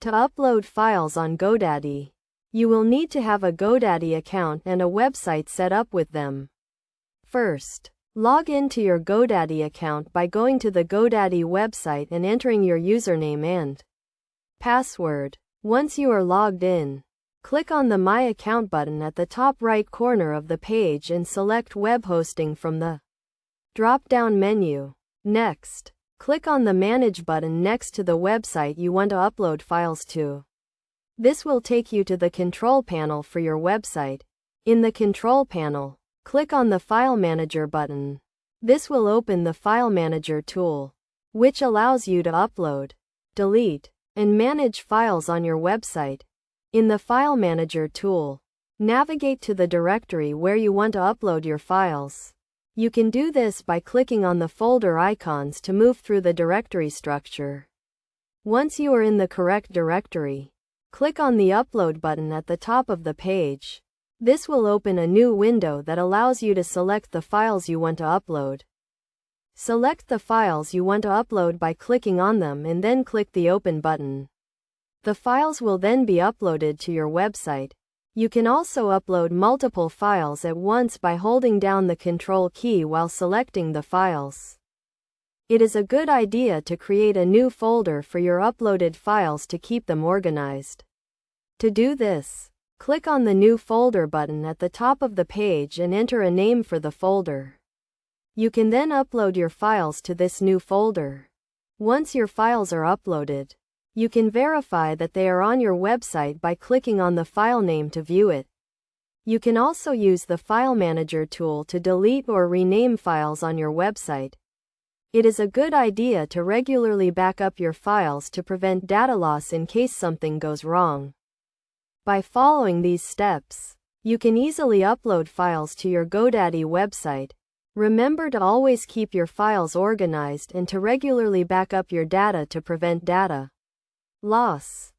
To upload files on GoDaddy, you will need to have a GoDaddy account and a website set up with them. First, log into your GoDaddy account by going to the GoDaddy website and entering your username and password. Once you are logged in, click on the My Account button at the top right corner of the page and select Web Hosting from the drop-down menu. Next, click on the Manage button next to the website you want to upload files to. This will take you to the control panel for your website. In the control panel, click on the File Manager button. This will open the File Manager tool, which allows you to upload, delete, and manage files on your website. In the File Manager tool, navigate to the directory where you want to upload your files. You can do this by clicking on the folder icons to move through the directory structure. Once you are in the correct directory, click on the Upload button at the top of the page. This will open a new window that allows you to select the files you want to upload. Select the files you want to upload by clicking on them and then click the Open button. The files will then be uploaded to your website. You can also upload multiple files at once by holding down the Control key while selecting the files. It is a good idea to create a new folder for your uploaded files to keep them organized. To do this, click on the New Folder button at the top of the page and enter a name for the folder. You can then upload your files to this new folder. Once your files are uploaded, you can verify that they are on your website by clicking on the file name to view it. You can also use the File Manager tool to delete or rename files on your website. It is a good idea to regularly back up your files to prevent data loss in case something goes wrong. By following these steps, you can easily upload files to your GoDaddy website. Remember to always keep your files organized and to regularly back up your data to prevent data loss.